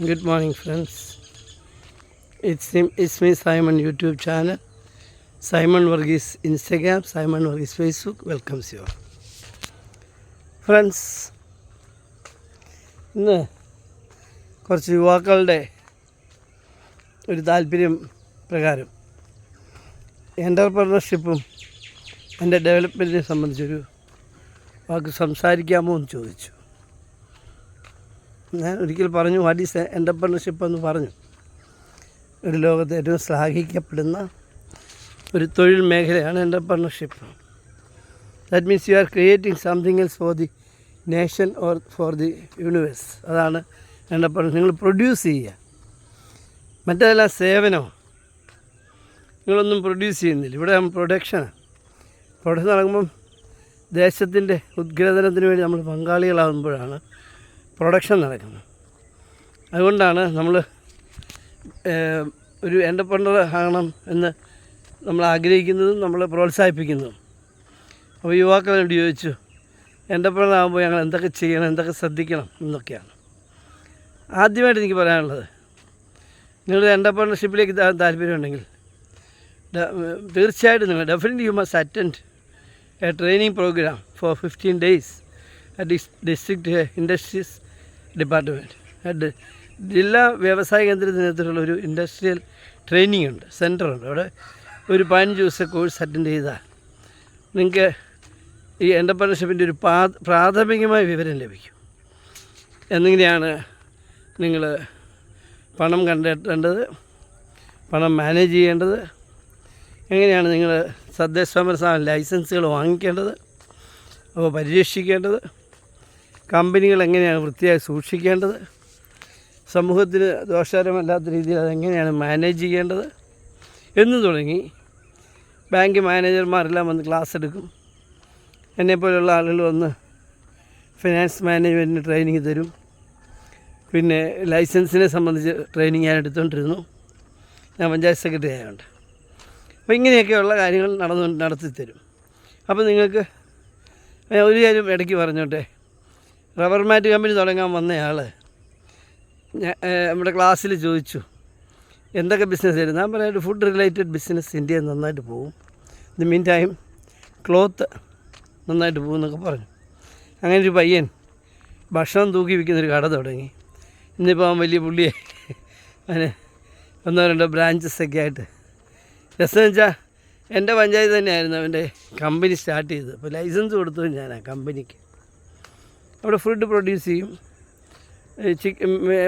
Good morning, friends. It's me, Simon YouTube channel. Simon Varghese Instagram, Simon Varghese Facebook welcomes you all. Friends, ഇന്ന് കുറച്ച് യുവാക്കളുടെ ഒരു താല്പര്യം പ്രകാരം എൻ്റർപ്രണർഷിപ്പും എൻ്റെ ഡെവലപ്മെൻറ്റിനെ സംബന്ധിച്ചൊരു വാക്ക് സംസാരിക്കാമോ എന്ന് ചോദിച്ചു. ഞാൻ ഒരിക്കൽ പറഞ്ഞു, വാട്ട് ഈസ് എൻ്റർപ്രണർഷിപ്പ് എന്ന് പറഞ്ഞു. ഒരു ലോകത്ത് ഏറ്റവും ശ്ലാഘിക്കപ്പെടുന്ന ഒരു തൊഴിൽ മേഖലയാണ് entrepreneurship. That means you are creating something else for the nation or for the universe. അതാണ് എൻ്റർപ്രണർഷിപ്പ്. നിങ്ങൾ പ്രൊഡ്യൂസ് ചെയ്യുക, മറ്റേതെല്ലാം സേവനമോ. നിങ്ങളൊന്നും പ്രൊഡ്യൂസ് ചെയ്യുന്നില്ല. ഇവിടെ പ്രൊഡക്ഷൻ നടക്കുമ്പം ദേശത്തിൻ്റെ ഉദ്ഗ്രഥനത്തിന് വേണ്ടി നമ്മൾ പങ്കാളികളാകുമ്പോഴാണ് പ്രൊഡക്ഷൻ നടക്കുന്നത്. അതുകൊണ്ടാണ് നമ്മൾ ഒരു എൻ്റർപ്രണർ ആകണം എന്ന് നമ്മൾ ആഗ്രഹിക്കുന്നതും നമ്മൾ പ്രോത്സാഹിപ്പിക്കുന്നതും. അപ്പോൾ യുവാക്കളോട് ചോദിച്ചു, എൻ്റർപ്രണർ ആകുമ്പോൾ ഞങ്ങൾ എന്തൊക്കെ ചെയ്യണം, എന്തൊക്കെ ശ്രദ്ധിക്കണം എന്നൊക്കെയാണ്. ആദ്യമായിട്ട് എനിക്ക് പറയാനുള്ളത്, നിങ്ങളുടെ എൻ്റർപ്രണർഷിപ്പിലേക്ക് താല്പര്യമുണ്ടെങ്കിൽ തീർച്ചയായിട്ടും നിങ്ങൾ definitely you must attend a training programme for 15 days at district industries department. ജില്ലാ വ്യവസായ കേന്ദ്രത്തിനകത്തുള്ള ഒരു ഇൻഡസ്ട്രിയൽ ട്രെയിനിങ് ഉണ്ട്, സെൻറ്ററുണ്ട്. അവിടെ ഒരു 15 ദിവസത്തെ കോഴ്സ് അറ്റൻഡ് ചെയ്താൽ നിങ്ങൾക്ക് ഈ എൻ്റർപ്രണർഷിപ്പിൻ്റെ ഒരു പ്രാഥമികമായ വിവരം ലഭിക്കും. എങ്ങനെയാണ് നിങ്ങൾ പണം കണ്ടെത്തേണ്ടത്, പണം മാനേജ് ചെയ്യേണ്ടത്, എങ്ങനെയാണ് നിങ്ങൾ തദ്ദേശ ലൈസൻസുകൾ വാങ്ങിക്കേണ്ടത്, അപ്പോൾ പരിരക്ഷിക്കേണ്ടത്, കമ്പനികൾ എങ്ങനെയാണ് വൃത്തിയായി സൂക്ഷിക്കേണ്ടത്, സമൂഹത്തിന് ദോഷകരമല്ലാത്ത രീതിയിൽ അതെങ്ങനെയാണ് മാനേജ് ചെയ്യേണ്ടത് എന്ന് തുടങ്ങി ബാങ്ക് മാനേജർമാരെല്ലാം വന്ന് ക്ലാസ് എടുക്കും. എന്നെപ്പോലുള്ള ആളുകൾ വന്ന് ഫിനാൻസ് മാനേജ്മെൻറ്റിന് ട്രെയിനിങ് തരും. പിന്നെ ലൈസൻസിനെ സംബന്ധിച്ച് ട്രെയിനിങ് ഞാൻ എടുത്തുകൊണ്ടിരുന്നു, ഞാൻ പഞ്ചായത്ത് സെക്രട്ടറി ആയതുകൊണ്ട്. അപ്പോൾ ഇങ്ങനെയൊക്കെയുള്ള കാര്യങ്ങൾ നടത്തി തരും. അപ്പോൾ നിങ്ങൾക്ക് ഒരു കാര്യം ഇടയ്ക്ക് പറഞ്ഞോട്ടെ, റബ്ബർ മാറ്റ് കമ്പനി തുടങ്ങാൻ വന്നയാൾ നമ്മുടെ ക്ലാസ്സിൽ ചോദിച്ചു എന്തൊക്കെ ബിസിനസ് ആയിരുന്നു. ഞാൻ പറയാം, ഫുഡ് റിലേറ്റഡ് ബിസിനസ് ഇന്ത്യയിൽ നന്നായിട്ട് പോകും, ദി മീൻ ടൈം ക്ലോത്ത് നന്നായിട്ട് പോകും എന്നൊക്കെ പറഞ്ഞു. അങ്ങനെ ഒരു പയ്യൻ ഭക്ഷണം തൂക്കി വിൽക്കുന്നൊരു കട തുടങ്ങി. ഇന്നിപ്പോൾ അവൻ വലിയ പുള്ളിയെ അതിന് 1-2 ബ്രാഞ്ചസൊക്കെ ആയിട്ട്. രസം വെച്ചാൽ എൻ്റെ പഞ്ചായത്ത് തന്നെയായിരുന്നു അവൻ്റെ കമ്പനി സ്റ്റാർട്ട് ചെയ്തത്. അപ്പോൾ ലൈസൻസ് കൊടുത്തത് ഞാൻ ആ കമ്പനിക്ക്. അവിടെ ഫുഡ് പ്രൊഡ്യൂസ് ചെയ്യും.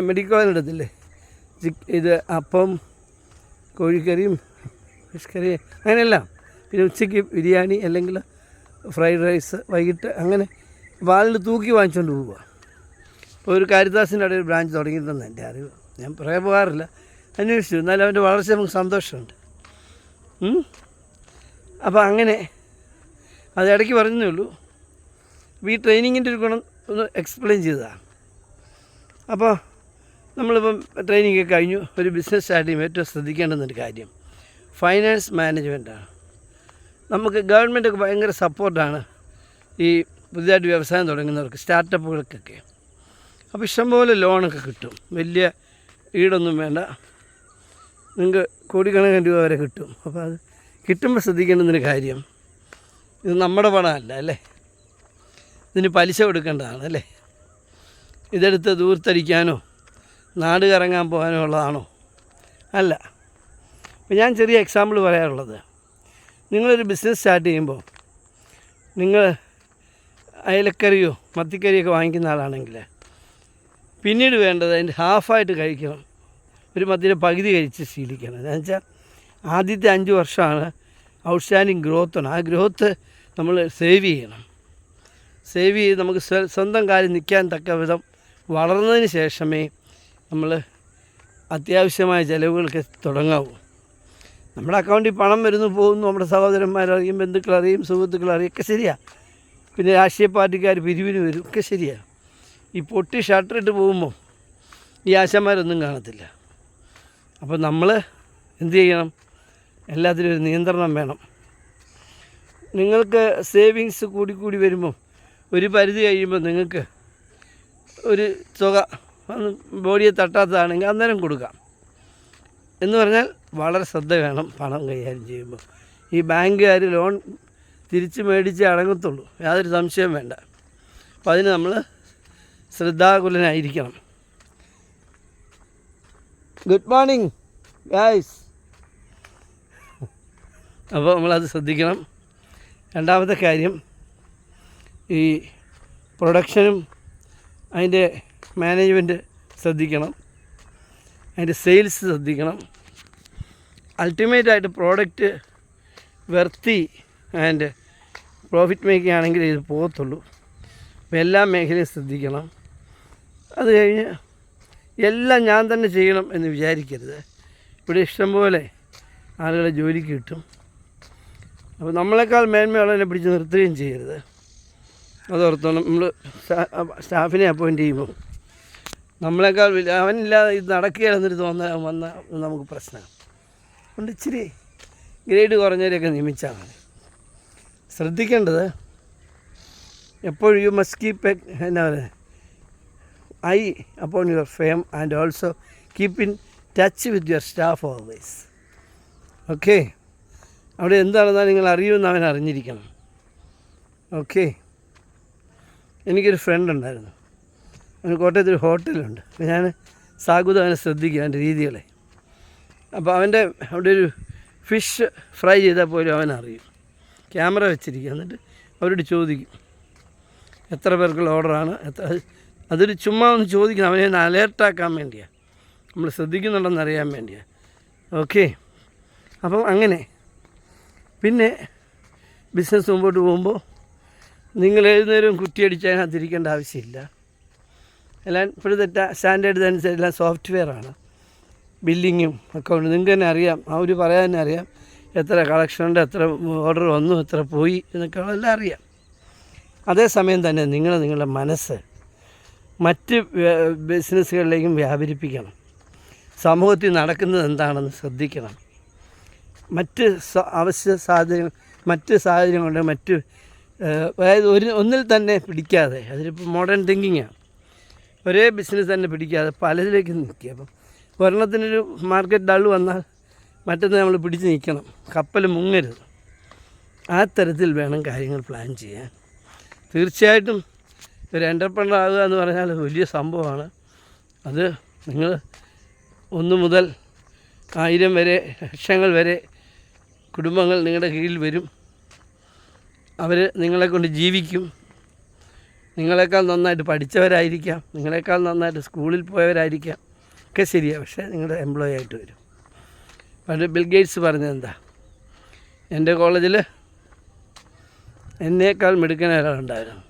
മെഡിക്കൽ എടുത്തില്ലേ, ഇത് അപ്പം, കോഴിക്കറിയും ഫിഷ് കറി അങ്ങനെയെല്ലാം. പിന്നെ ഉച്ചയ്ക്ക് ബിരിയാണി അല്ലെങ്കിൽ ഫ്രൈഡ് റൈസ്, വൈകിട്ട് അങ്ങനെ വാലിൽ തൂക്കി വാങ്ങിച്ചുകൊണ്ട് പോവുക. അപ്പോൾ ഒരു കാരിദാസിൻ്റെ അവിടെ ഒരു ബ്രാഞ്ച് തുടങ്ങിയിട്ടുണ്ടെന്ന് എൻ്റെ അറിവ്. ഞാൻ പറയാൻ പോകാറില്ല, അന്വേഷിച്ചു. എന്നാലും അവൻ്റെ വളർച്ച നമുക്ക് സന്തോഷമുണ്ട്. അപ്പോൾ അങ്ങനെ അത് ഇടയ്ക്ക് പറഞ്ഞതേ ഉള്ളൂ. ഈ ട്രെയിനിങ്ങിൻ്റെ ഒരു ഗുണം ഒന്ന് എക്സ്പ്ലെയിൻ ചെയ്തതാണ്. അപ്പോൾ നമ്മളിപ്പം ട്രെയിനിങ് കഴിഞ്ഞു, ഒരു ബിസിനസ് സ്റ്റാർട്ട് ചെയ്യുമ്പോൾ ഏറ്റവും ശ്രദ്ധിക്കേണ്ടുന്നൊരു കാര്യം ഫൈനാൻസ് മാനേജ്മെൻറ്റാണ്. നമുക്ക് ഗവൺമെൻറ്റൊക്കെ ഭയങ്കര സപ്പോർട്ടാണ് ഈ പുതിയതായിട്ട് വ്യവസായം തുടങ്ങുന്നവർക്ക്, സ്റ്റാർട്ടപ്പുകൾക്കൊക്കെ. അപ്പോൾ ഇഷ്ടംപോലെ ലോണൊക്കെ കിട്ടും, വലിയ ഈടൊന്നും വേണ്ട, നിങ്ങൾക്ക് കോടിക്കണക്കിന് രൂപ വരെ കിട്ടും. അപ്പോൾ അത് കിട്ടുമ്പോൾ ശ്രദ്ധിക്കേണ്ടുന്നൊരു കാര്യം, ഇത് നമ്മുടെ പണമല്ല അല്ലേ, ഇതിന് പലിശ കൊടുക്കേണ്ടതാണ് അല്ലേ, ഇതെടുത്ത് ദൂർത്തടിക്കാനോ നാട് കറങ്ങാൻ പോകാനോ ഉള്ളതാണോ? അല്ല. അപ്പോൾ ഞാൻ ചെറിയ എക്സാമ്പിൾ പറയാറുള്ളത്, നിങ്ങളൊരു ബിസിനസ് സ്റ്റാർട്ട് ചെയ്യുമ്പോൾ നിങ്ങൾ അയലക്കറിയോ മത്തിക്കറിയൊക്കെ വാങ്ങിക്കുന്ന ആളാണെങ്കിൽ പിന്നീട് വേണ്ടത് അതിൻ്റെ ഹാഫായിട്ട് കഴിക്കണം. ഒരു മത്തിൻ്റെ പകുതി കഴിച്ച് ശീലിക്കണം. എന്ന് വെച്ചാൽ ആദ്യത്തെ 5 വർഷമാണ് ഔട്ട്സ്റ്റാൻഡിങ് ഗ്രോത്താണ്. ആ ഗ്രോത്ത് നമ്മൾ സേവ് ചെയ്യണം. സേവ് ചെയ്ത് നമുക്ക് സ്വന്തം കാര്യം നിൽക്കാൻ തക്ക വിധം വളർന്നതിന് ശേഷമേ നമ്മൾ അത്യാവശ്യമായ ചിലവുകൾക്ക് തുടങ്ങാവൂ. നമ്മുടെ അക്കൗണ്ടിൽ പണം വരുന്നു പോകുന്നു, നമ്മുടെ സഹോദരന്മാരറിയും, ബന്ധുക്കളറിയും, സുഹൃത്തുക്കളറിയും, ഒക്കെ ശരിയാണ്. പിന്നെ രാഷ്ട്രീയ പാർട്ടിക്കാർ പിരിവിന് വരും, ഒക്കെ ശരിയാണ്. ഈ പൊട്ടി ഷട്ടറിട്ട് പോകുമ്പോൾ ഈ ആശാന്മാരൊന്നും കാണത്തില്ല. അപ്പോൾ നമ്മൾ എന്ത് ചെയ്യണം? എല്ലാത്തിനും ഒരു നിയന്ത്രണം വേണം. നിങ്ങൾക്ക് സേവിങ്സ് കൂടി വരുമ്പോൾ ഒരു പരിധി കഴിയുമ്പോൾ നിങ്ങൾക്ക് ഒരു തുക ബോഡിയെ തട്ടാത്തതാണെങ്കിൽ അന്നേരം കൊടുക്കാം. എന്ന് പറഞ്ഞാൽ വളരെ ശ്രദ്ധ വേണം പണം കൈകാര്യം ചെയ്യുമ്പോൾ. ഈ ബാങ്കുകാർ ലോൺ തിരിച്ച് മേടിച്ച് അടങ്ങത്തുള്ളൂ, യാതൊരു സംശയം വേണ്ട. അപ്പോൾ അതിന് നമ്മൾ ശ്രദ്ധാകുലനായിരിക്കണം. Good morning guys. അപ്പോൾ നമ്മളത് ശ്രദ്ധിക്കണം. രണ്ടാമത്തെ കാര്യം, ഈ പ്രൊഡക്ഷനും അതിൻ്റെ മാനേജ്മെൻറ്റ് ശ്രദ്ധിക്കണം, അതിൻ്റെ സെയിൽസ് ശ്രദ്ധിക്കണം. അൾട്ടിമേറ്റായിട്ട് product worthy and profit making ആണെങ്കിൽ ഇത് പോകത്തുള്ളൂ. അപ്പോൾ എല്ലാ മേഖലയും ശ്രദ്ധിക്കണം. അത് കഴിഞ്ഞ് എല്ലാം ഞാൻ തന്നെ ചെയ്യണം എന്ന് വിചാരിക്കരുത്. ഇവിടെ ഇഷ്ടംപോലെ ആളുകളെ ജോലിക്ക് കിട്ടും. അപ്പോൾ നമ്മളെക്കാൾ മേന്മയുള്ളതിനെ പിടിച്ച് നിർത്തുകയും ചെയ്യരുത്. അതോർത്തോണം. നമ്മൾ സ്റ്റാഫിനെ അപ്പോയിൻറ്റ് ചെയ്യുമ്പോൾ നമ്മളെക്കാൾ വലിയ അവനില്ലാതെ ഇത് നടക്കുകയെന്നൊരു വന്നാൽ നമുക്ക് പ്രശ്നമാണ്. അതുകൊണ്ട് ഇച്ചിരി ഗ്രേഡ് കുറഞ്ഞവരെയൊക്കെ നിയമിച്ചാൽ മതി. ശ്രദ്ധിക്കേണ്ടത് എപ്പോഴും യു മസ്റ്റ് കീപ്പ് എന്നാ പറയുക, I upon your fame and also keep in touch with your staff always. Okay, അവിടെ എന്താണെന്നാൽ നിങ്ങൾ അറിയുമെന്ന് അവൻ അറിഞ്ഞിരിക്കണം. ഓക്കെ. എനിക്കൊരു ഫ്രണ്ട് ഉണ്ടായിരുന്നു, അവന് കോട്ടയത്തൊരു ഹോട്ടലുണ്ട്. അപ്പോൾ ഞാൻ സാഗുതം അവനെ ശ്രദ്ധിക്കുക, അവൻ്റെ രീതികളെ. അപ്പോൾ അവൻ്റെ അവിടെ ഒരു ഫിഷ് ഫ്രൈ ചെയ്താൽ പോലും അവനറിയും. ക്യാമറ വെച്ചിരിക്കുക. എന്നിട്ട് അവരോട് ചോദിക്കും എത്ര പേർക്കുള്ള ഓർഡറാണ്, അതൊരു ചുമ്മാ ഒന്ന് ചോദിക്കണം. അവനെ ഒന്ന് അലേർട്ടാക്കാൻ വേണ്ടിയാണ്, നമ്മൾ ശ്രദ്ധിക്കുന്നുണ്ടെന്ന് അറിയാൻ വേണ്ടിയാണ്. ഓക്കെ. അപ്പം അങ്ങനെ പിന്നെ ബിസിനസ് മുമ്പോട്ട് പോകുമ്പോൾ നിങ്ങൾ ഏത് നേരവും കുറ്റിയടിച്ച് അതിനകത്തിരിക്കേണ്ട ആവശ്യമില്ല. എല്ലാം ഇപ്പോഴത്തെ സ്റ്റാൻഡേർഡ് അനുസരിച്ച് എല്ലാം സോഫ്റ്റ്വെയറാണ്. ബില്ലിങ്ങും അക്കൗണ്ട് നിങ്ങൾക്ക് തന്നെ അറിയാം. അവർ പറയാൻ തന്നെ അറിയാം എത്ര കളക്ഷനുണ്ട്, എത്ര ഓർഡർ വന്നു, എത്ര പോയി എന്നൊക്കെ എല്ലാം അറിയാം. അതേസമയം തന്നെ നിങ്ങളുടെ മനസ്സ് മറ്റ് ബിസിനസ്സുകളിലേക്കും വ്യാപരിപ്പിക്കണം. സമൂഹത്തിൽ നടക്കുന്നത് എന്താണെന്ന് ശ്രദ്ധിക്കണം. മറ്റ് സാഹചര്യങ്ങളുണ്ട്, അതായത് ഒന്നിൽ തന്നെ പിടിക്കാതെ, അതിലിപ്പോൾ മോഡേൺ തിങ്കിങ്ങാണ്, ഒരേ ബിസിനസ് തന്നെ പിടിക്കാതെ പലതിലേക്ക് നിൽക്കുക. അപ്പം ഒരെണ്ണത്തിനൊരു മാർക്കറ്റ് ഡള്ള് വന്നാൽ മറ്റൊന്ന് നമ്മൾ പിടിച്ച് നിൽക്കണം. കപ്പൽ മുങ്ങരുത്. ആ തരത്തിൽ വേണം കാര്യങ്ങൾ പ്ലാൻ ചെയ്യാൻ. തീർച്ചയായിട്ടും ഒരു എൻ്റർപ്രനർ ആകുക എന്ന് പറഞ്ഞാൽ വലിയ സംഭവമാണ്. അത് നിങ്ങൾ 1 മുതൽ 1000 വരെ, ലക്ഷങ്ങൾ വരെ കുടുംബങ്ങൾ നിങ്ങളുടെ കീഴിൽ വരും. അവർ നിങ്ങളെക്കൊണ്ട് ജീവിക്കും. നിങ്ങളെക്കാൾ നന്നായിട്ട് പഠിച്ചവരായിരിക്കാം, നിങ്ങളെക്കാൾ നന്നായിട്ട് സ്കൂളിൽ പോയവരായിരിക്കാം, ഒക്കെ ശരിയാണ്. പക്ഷേ നിങ്ങളുടെ എംപ്ലോയി ആയിട്ട് വരും. പണ്ട് ബിൽ ഗേറ്റ്സ് പറഞ്ഞതെന്താ, എൻ്റെ കോളേജിൽ എന്നേക്കാൾ മിടുക്കൻ ഒരാളുണ്ടായിരുന്നു.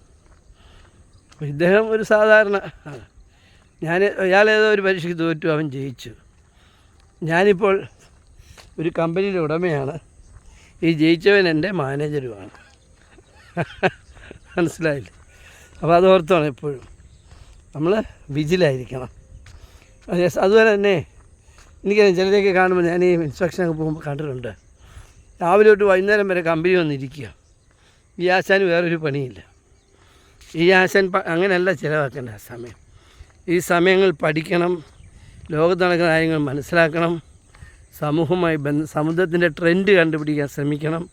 അപ്പോൾ ഇദ്ദേഹം ഒരു സാധാരണ ആണ്. അയാളേതോ ഒരു പരീക്ഷയ്ക്ക് തോറ്റു, അവൻ ജയിച്ചു. ഞാനിപ്പോൾ ഒരു കമ്പനിയുടെ ഉടമയാണ്. ഈ ജയിച്ചവൻ എൻ്റെ മാനേജരുമാണ്. മനസ്സിലായില്ലേ? അപ്പോൾ അത് ഓർത്താണ് എപ്പോഴും നമ്മൾ വിജിലായിരിക്കണം. അതുപോലെ തന്നെ എനിക്കറിയാം, ചിലരെയൊക്കെ കാണുമ്പോൾ ഞാൻ ഈ ഇൻസ്ട്രക്ഷനൊക്കെ പോകുമ്പോൾ കണ്ടിട്ടുണ്ട്, രാവിലെ തൊട്ട് വൈകുന്നേരം വരെ കമ്പനി വന്നിരിക്കുക. ഈ ആശാന് വേറൊരു പണിയില്ല. ഈ ആശാൻ അങ്ങനെയല്ല ചിലവാക്കേണ്ട ആ സമയം. ഈ സമയങ്ങൾ പഠിക്കണം, ലോകത്ത് നടക്കുന്ന കാര്യങ്ങൾ മനസ്സിലാക്കണം, സമൂഹവുമായി സമുദ്രത്തിൻ്റെ ട്രെൻഡ് കണ്ടുപിടിക്കാൻ ശ്രമിക്കണം.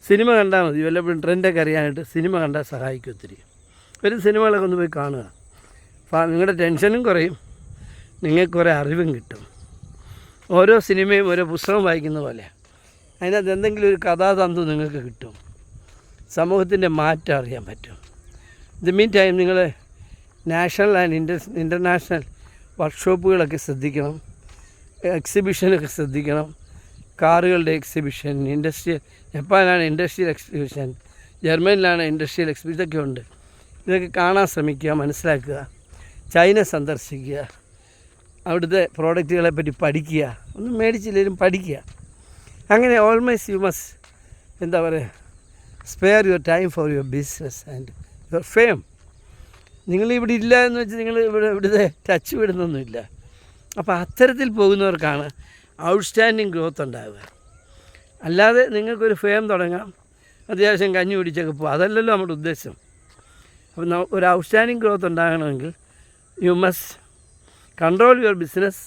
സിനിമ കണ്ടാൽ മതി, വല്ലപ്പോഴും ട്രെൻഡൊക്കെ അറിയാനായിട്ട് സിനിമ കണ്ടാൽ സഹായിക്കും ഒത്തിരി. ഒരു സിനിമകളൊക്കെ ഒന്ന് പോയി കാണുക. നിങ്ങളുടെ ടെൻഷനും കുറയും, നിങ്ങൾക്ക് കുറേ അറിവും കിട്ടും. ഓരോ സിനിമയും ഓരോ പുസ്തകം വായിക്കുന്ന പോലെ അതിനകത്ത് എന്തെങ്കിലും ഒരു കഥാതന്തു നിങ്ങൾക്ക് കിട്ടും. സമൂഹത്തിൻ്റെ മാറ്റം അറിയാൻ പറ്റും. ദ മീൻ ടൈം നിങ്ങൾ നാഷണൽ ആൻഡ് ഇൻ്റർനാഷണൽ വർക്ക്ഷോപ്പുകളൊക്കെ ശ്രദ്ധിക്കണം, എക്സിബിഷനൊക്കെ ശ്രദ്ധിക്കണം. കാറുകളുടെ എക്സിബിഷൻ, ജപ്പാനിലാണ് ഇൻഡസ്ട്രിയൽ എക്സിബിഷൻ, ജർമ്മനിലാണ് ഇൻഡസ്ട്രിയൽ എക്സിബിഷൻ, ഇതൊക്കെ ഉണ്ട്. ഇതൊക്കെ കാണാൻ ശ്രമിക്കുക, മനസ്സിലാക്കുക. ചൈന സന്ദർശിക്കുക, അവിടുത്തെ പ്രോഡക്റ്റുകളെ പറ്റി പഠിക്കുക. ഒന്നും മേടിച്ചില്ലെങ്കിലും പഠിക്കുക. അങ്ങനെ ഓൾമോസ്റ്റ് യു മസ്റ്റ് എന്താ പറയുക, spare your time for your business and your fame. നിങ്ങളിവിടെ ഇല്ല എന്ന് വെച്ച് നിങ്ങൾ ഇവിടുത്തെ ടച്ച് വിടുന്നൊന്നുമില്ല. അപ്പോൾ അത്തരത്തിൽ പോകുന്നവർക്കാണ് ഔട്ട്സ്റ്റാൻഡിങ് ഗ്രോത്ത് ഉണ്ടാവുക. അല്ലാതെ നിങ്ങൾക്കൊരു ഫെയിം തുടങ്ങാം, അത്യാവശ്യം കഞ്ഞി പിടിച്ചൊക്കെ പോകും, അതല്ലല്ലോ നമ്മുടെ ഉദ്ദേശം. അപ്പോൾ ഒരു ഔട്ട്സ്റ്റാൻഡിങ് ഗ്രോത്ത് ഉണ്ടാകണമെങ്കിൽ you must control your business.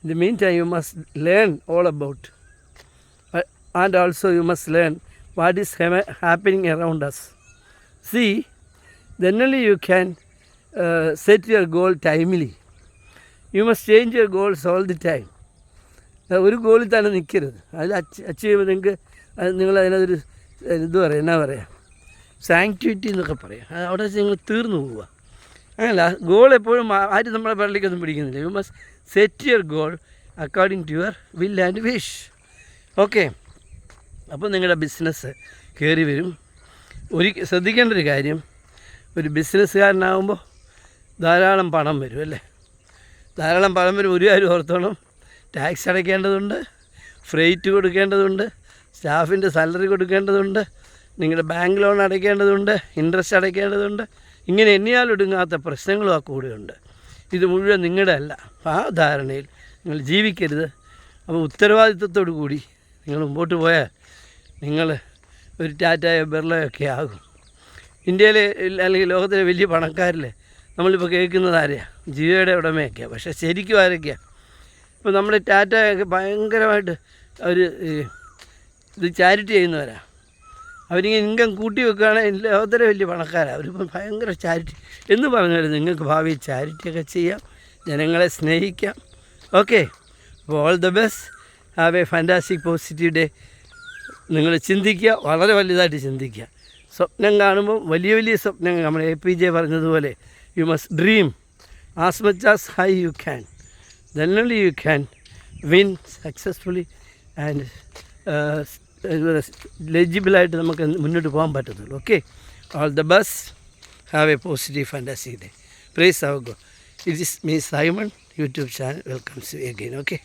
In the meantime, you must learn all about, and also you must learn what is happening around us. See, then only you can set your goal timely. You must change your goals all the time. ഒരു ഗോളിൽ തന്നെ നിൽക്കരുത്. അതിൽ achieve ചെയ്യുമ്പോൾ നിങ്ങളതിനൊരു ഇത് പറയാം, എന്നാ പറയുക, സാങ്ക്ടിവിറ്റി എന്നൊക്കെ പറയാം. അവിടെ വെച്ച് നിങ്ങൾ തീർന്നു പോവുക. അങ്ങനല്ല, ഗോൾ എപ്പോഴും ആരും നമ്മളെ പള്ളിക്കൊന്നും പിടിക്കുന്നില്ല. You must set your goal according to your will and wish. Okay, അപ്പോൾ നിങ്ങളുടെ ബിസിനസ് കയറി വരും. ശ്രദ്ധിക്കേണ്ട ഒരു കാര്യം, ഒരു ബിസിനസ്സുകാരനാകുമ്പോൾ ധാരാളം പണം വരും അല്ലേ. ധാരാളം പണം വരും. ഒരു കാര്യം ഓർത്തോണം, ടാക്സ് അടയ്ക്കേണ്ടതുണ്ട്, ഫ്രൈറ്റ് കൊടുക്കേണ്ടതുണ്ട്, സ്റ്റാഫിൻ്റെ സാലറി കൊടുക്കേണ്ടതുണ്ട്, നിങ്ങളുടെ ബാങ്ക് ലോൺ അടയ്ക്കേണ്ടതുണ്ട്, ഇൻട്രസ്റ്റ് അടയ്ക്കേണ്ടതുണ്ട്. ഇങ്ങനെ എണ്ണിയാലൊടുങ്ങാത്ത പ്രശ്നങ്ങളും ആ കൂടെയുണ്ട്. ഇത് മുഴുവൻ നിങ്ങളുടെ അല്ല. ആ ധാരണയിൽ നിങ്ങൾ ജീവിക്കരുത്. അപ്പോൾ ഉത്തരവാദിത്വത്തോടു കൂടി നിങ്ങൾ മുമ്പോട്ട് പോയാൽ നിങ്ങൾ ഒരു ടാറ്റയോ ബിർളയൊക്കെ ആകും. ഇന്ത്യയിലെ അല്ലെങ്കിൽ ലോകത്തിലെ വലിയ പണക്കാരിൽ നമ്മളിപ്പോൾ കേൾക്കുന്നത് ആരെയാണ്? ജിയോയുടെ ഉടമയൊക്കെയാണ്. പക്ഷേ ശരിക്കും ആരൊക്കെയാണ്? ഇപ്പോൾ നമ്മുടെ ടാറ്റയൊക്കെ ഭയങ്കരമായിട്ട് അവർ ഇത് ചാരിറ്റി ചെയ്യുന്നവരാണ്. അവരിങ്ങനെ ഇൻകം കൂട്ടി വെക്കുകയാണെങ്കിൽ ലോകത്തിലെ വലിയ പണക്കാരാണ്. അവരിപ്പം ഭയങ്കര ചാരിറ്റി എന്ന് പറഞ്ഞാൽ നിങ്ങൾക്ക് ഭാവിയിൽ ചാരിറ്റിയൊക്കെ ചെയ്യാം, ജനങ്ങളെ സ്നേഹിക്കാം. ഓക്കെ, അപ്പോൾ all the best. Have A fantastic positive day. നിങ്ങൾ ചിന്തിക്കുക, വളരെ വലുതായിട്ട് ചിന്തിക്കുക. സ്വപ്നം കാണുമ്പോൾ വലിയ വലിയ സ്വപ്നങ്ങൾ, നമ്മൾ APJ പറഞ്ഞതുപോലെ, you must dream as much as high you can. then only you can win successfully and ലെജിബിളായിട്ട് നമുക്ക് മുന്നോട്ട് പോകാൻ പറ്റത്തുള്ളൂ. Okay, all the best. Have a positive fantastic day. Praise our God. It is me Simon, YouTube channel welcomes you again. Okay.